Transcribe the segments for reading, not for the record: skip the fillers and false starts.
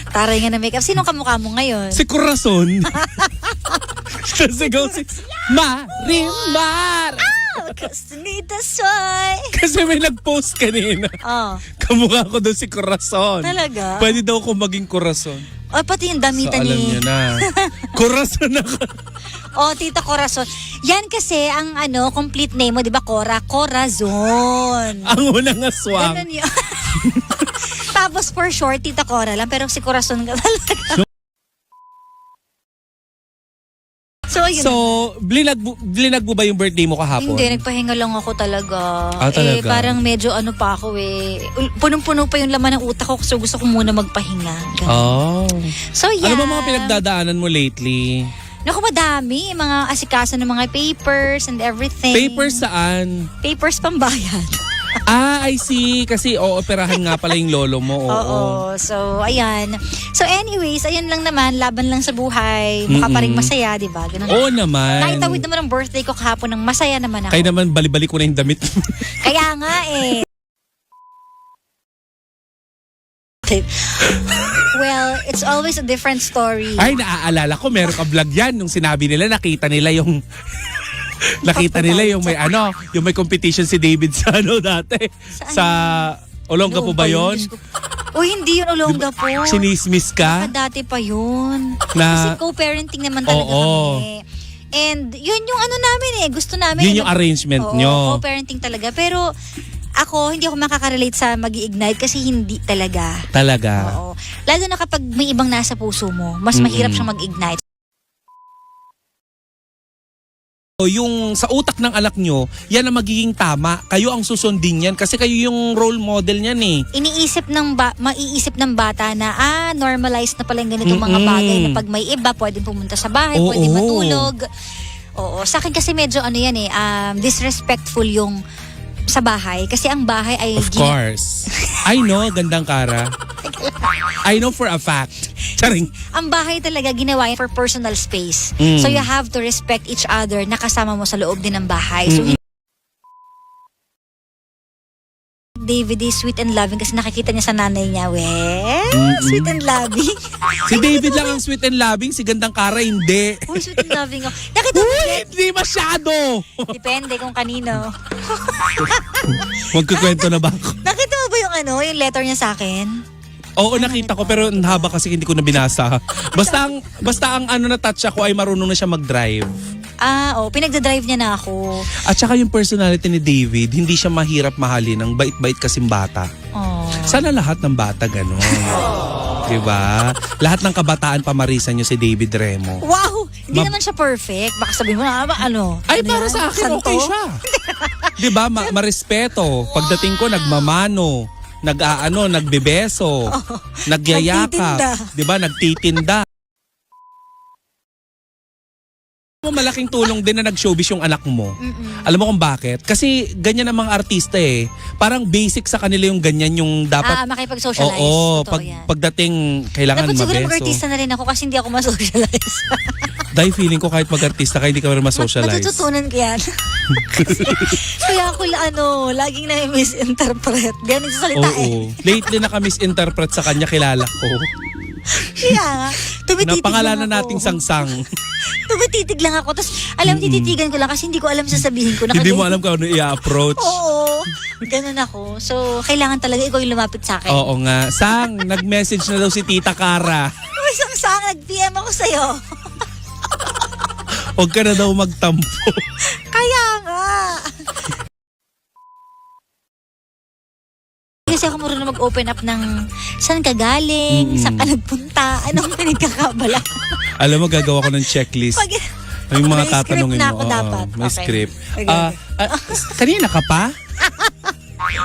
Taray nga na makeup. Sinong kamukha mo ngayon? Si Corazon. Sigaw si Marimar. Castanita soy. Kasi may nag-post kanina. Oh. Kamukha ko doon si Corazon. Talaga? Pwede daw ko maging Corazon. O, pati yung damitan So alam niyo na. Corazon ako. Oh, Tita Corazon. Yan kasi ang complete name mo, 'di ba? Corazon. Ang unang aswang. Ganun yun. Tapos for short, Tita Cora lang, pero si Corazon ka talaga. So, yun. So, blinag mo ba yung birthday mo kahapon? Hindi, nagpahinga lang ako talaga. Ah, talaga? Parang medyo pa ako punong-puno pa yung laman ng utak ko, so gusto ko muna magpahinga. Ganun. Oh. So, yeah. Ano ba mga pinagdadaanan mo lately? Naku, madami. Mga asikaso ng mga papers and everything. Papers saan? Papers pambayad. I see. Kasi operahan nga pala yung lolo mo. Oo. So, ayan. So, anyways, ayan lang naman. Laban lang sa buhay. Mukha pa rin masaya, di ba? Ganun. Oo naman. Nakitawid naman ang birthday ko kahapon ng masaya naman ako. Kaya naman bali-bali ko na yung damit. Kaya nga eh. Well, it's always a different story. Ay, naaalala ko. Meron ka vlog yan. Nung sinabi nila, nakita nila yung... Nakita nila yung may yung may competition si David sa dati. Sa Olongga po ba yun? Uy, hindi yun Olongga po. Sinismis ka? Dati pa yun. Na, kasi co-parenting naman talaga kami. And yun yung namin gusto namin. Yun yung arrangement nyo. Co-parenting talaga. Pero ako, hindi ako makaka-relate sa mag-i-ignite kasi hindi talaga. Talaga? Oo. Lalo na kapag may ibang nasa puso mo, mas mahirap siyang mag-ignite. Yung sa utak ng anak nyo, yan ang magiging tama. Kayo ang susundin yan kasi kayo yung role model niyan eh. Maiisip ng bata na normalized na pala yung ganitong mga bagay na pag may iba, pwedeng pumunta sa bahay, pwedeng matulog. Oo. Sa akin kasi medyo disrespectful yung sa bahay kasi ang bahay ay... Of course. I know, gandang Kara. I know for a fact. Charing. Ang bahay talaga ginawa yan for personal space. So you have to respect each other na kasama mo sa loob din ng bahay. So David is sweet and loving kasi nakikita niya sa nanay niya. Sweet and loving. Si David lang ang sweet and loving, si gandang Kara hindi. Uy, sweet and loving ako. Nakita mo Hindi masyado. Depende kung kanino. Magkukwento na ba ako? Nakita mo ba yung letter niya sa akin? Oo, nakita ko pero haba kasi hindi ko na binasa. Basta ang na-touch ako ay marunong na siya mag-drive. Pinagdadrive niya na ako. At saka yung personality ni David, hindi siya mahirap mahalin. Ang bait-bait kasing bata. Sana lahat ng bata ganun. Diba? Lahat ng kabataan pamarisan nyo si David Remo. Wow! Hindi naman siya perfect. Baka sabihin mo Ay, para sa akin, okay siya. Diba? Marespeto. Pagdating ko, nagmamano. Nagbebeso. Nagyayakap. Diba? Nagtitinda. Malaking tulong din na nag-showbiz yung anak mo. Alam mo kung bakit? Kasi ganyan ang mga artista eh. Parang basic sa kanila yung ganyan yung dapat... makipag-socialize. Oo, yan. pagdating kailangan dapat mabeso. Dapat siguro mag-artista na rin ako kasi hindi ako ma-socialize. Dahil feeling ko kahit mag-artista ka, hindi ka rin ma-socialize. Matututunan ko yan. Kaya ako laging na-misinterpret. Ganun sa salita Lately naka-misinterpret sa kanya, kilala ko. Kaya nga, tumititig Napangalanan lang ako. nating sangsang. Tumititig lang ako. Tapos, tititigan ko lang kasi hindi ko alam sasabihin ko. Hindi mo alam kung ano i-approach. Oo. Ganun ako. So, kailangan talaga ikaw yung lumapit sa akin. Oo nga. Sang, nag-message na daw si Tita Kara. Isang nag-PM ako sa'yo. Huwag ka na daw magtampo. Kaya nga. Kasi ako marunong mag-open up ng saan ka galing, saan ka nagpunta, anong pinagkakabala. Alam mo, gagawa ko ng checklist. Yung mga may tatanungin script na mo. ako dapat. May Okay. script. Okay. Kanina ka pa?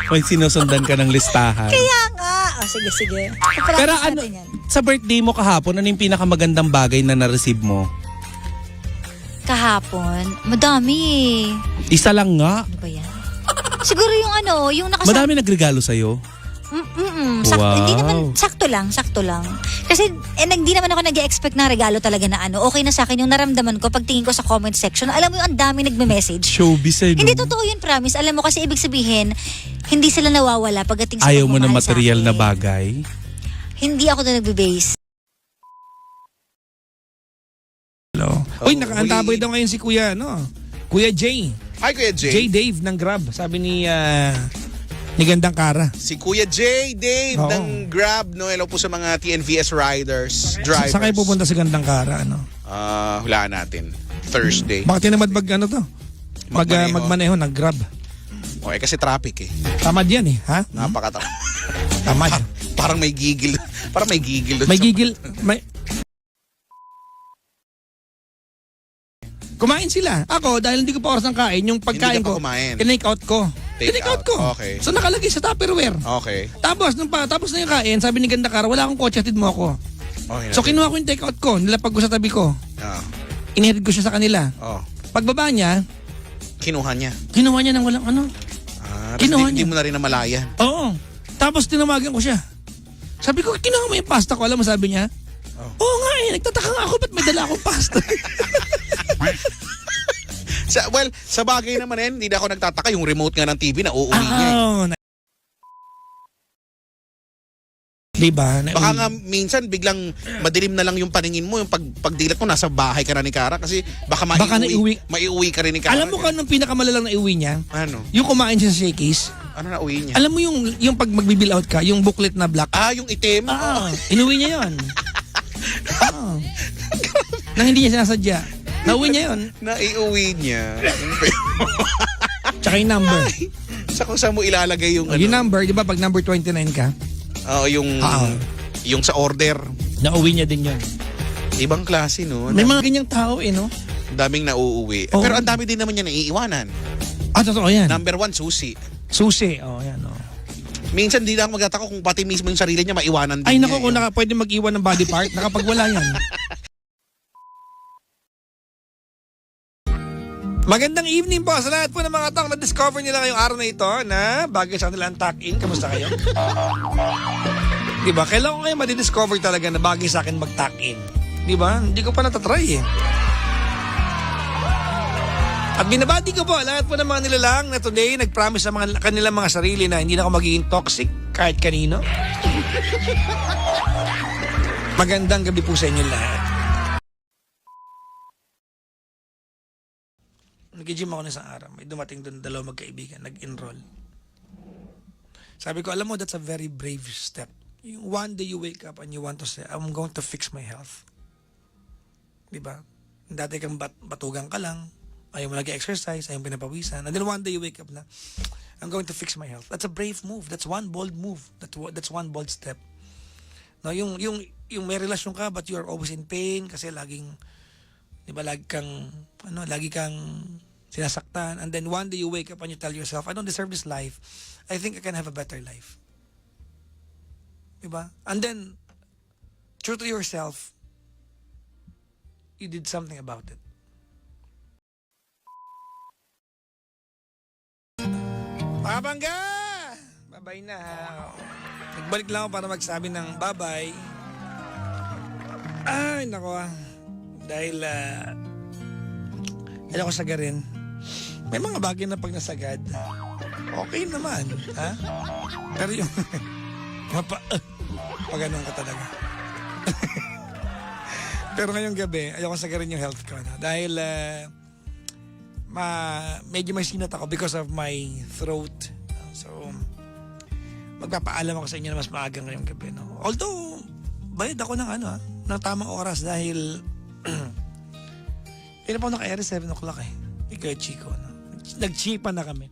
May sinusundan ka ng listahan. Kaya nga. Sige. Pero sa birthday mo kahapon, ano yung pinakamagandang bagay na na-receive mo? Kahapon, madami. Isa lang nga. Ano ba yan? Siguro yung Madami nagregalo sa'yo? Sakto, Wow. Hindi naman, sakto lang. Kasi hindi naman ako nag-expect na regalo talaga na okay na sa akin yung naramdaman ko pagtingin ko sa comment section. Alam mo yung ang dami nagme-message. Showbiz eh, no? Hindi totoo yun, promise. Alam mo kasi ibig sabihin, hindi sila nawawala pagdating sa Ayaw mo pagmamahal ng material sa na akin. bagay? Hindi ako na nagbe-base. Hello. Uy, nakaantaboy daw ngayon si Kuya, no? Kuya Jay. Hi, Kuya Jay. Jay Dave ng Grab. Sabi ni Gandang Kara. Si Kuya Jay Dave Oo. ng Grab. No? Hello po sa mga TNVS riders, drivers. Saan kayo pupunta sa Gandang Kara, ano? Hulaan natin. Thursday. Bakit tinamad ano to? Magmaneho. Magmaneho, nag-Grab. Okay, kasi traffic eh. Tamad yan eh, ha? Tamad. Parang may gigil. Parang may gigil. doon May sa- gigil, Kumain sila. Ako, dahil hindi ko pa oras ng kain, yung pagkain Hindi ka pa ko, kumain. tinake out ko. Take Tinake out out, ko. okay. So nakalagay sa Tupperware. Okay. Tapos, tapos na yung kain, sabi ni Ganda Kara, wala akong kotse, hatid mo ako. Okay. So kinuha ko yung take out ko, nilapag ko sa tabi ko. Inihatid ko siya sa kanila. Pagbaba niya, Kinuha niya. kinuha niya ng walang ano. Kinuha Hindi niya. mo na rin namalayan. Oo. Tapos tinawagan ko siya. Sabi ko, kinuha mo yung pasta ko. Alam mo, sabi niya, oo nga eh, nagtataka nga ako, ba't may dala akong pasta? Sa bagay naman yan, hindi na ako nagtataka. Yung remote nga ng TV na uuwi niya eh. Diba? Baka nga minsan biglang madilim na lang yung paningin mo, yung pagdilat mo nasa bahay ka na ni Kara kasi baka maiuwi ka rin ni Kara. Alam mo kung anong pinakamalalang na iuwi niya? Ano? Yung kumain siya sa Shakey's. Ano na uwi niya? Alam mo yung pag magbibill out ka, yung booklet na black. Yung itim? Inuwi niya yun. Nang hindi niya sinasadya. Nauwi niya yun. Naiuwi niya. Tsaka yung number. Sa kung saan mo ilalagay yung Yung number, di ba pag number 29 ka? Yung sa order. Nauwi niya din yun. Ibang klase, no? May mga ganyang tao no? Daming nauuwi. Oo. Pero ang dami din naman niya naiiwanan. Totoo yan. Number 1, susi. Susi. Yan. Minsan di na ako magtataka kung pati mismo yung sarili niya maiwanan din Ay, niya. naku, kung pwede mag-iwan ng body part, nakapagwala yan. Magandang evening po sa lahat po ng mga tao na-discover nila ngayong araw na ito na bagay sa kanilang tuck-in. Kamusta kayo? Diba? Kailan ko ngayon madidiscover talaga na bagay sa akin mag-tuck-in? Diba? Hindi ko pa natatry eh. At binabati ko po lahat po ng mga nilalang na today nag-promise sa mga kanilang mga sarili na hindi na ako magiging toxic kahit kanino. Magandang gabi po sa inyo lahat. Nag-gym ako na isang araw. May dumating doon dalawang magkaibigan. Nag-enroll. Sabi ko, alam mo, that's a very brave step. Yung one day you wake up and you want to say, I'm going to fix my health. Diba? Dati kang batugang ka lang. Ayaw mo nag-exercise. Ayaw mo pinapawisan. And then one day you wake up na, I'm going to fix my health. That's a brave move. That's one bold move. That's one bold step. No, yung may relasyon ka but you are always in pain kasi laging, di ba, lagi kang sinasaktan. And then one day you wake up and you tell yourself, I don't deserve this life. I think I can have a better life. Di ba? And then, true to yourself, you did something about it. Mga bangga! Bye-bye na. Nagbalik lang ako para magsabi ng bye-bye. Ay, nako Dahil, ayoko sagarin. May mga bagay na pag nasagad, okay naman, ha? Pero yung, pag-anong ka talaga. Pero ngayong gabi, ayoko sagarin yung health ko. No? Dahil, medyo may sinat ako because of my throat. So, magpapaalam ako sa inyo na mas maaga ngayong gabi. No? Although, bayad ako ng ng tamang oras dahil Pina pa ako naka-air 7 o'clock eh. Ikaw, Chico. No? Nag-chipa na kami.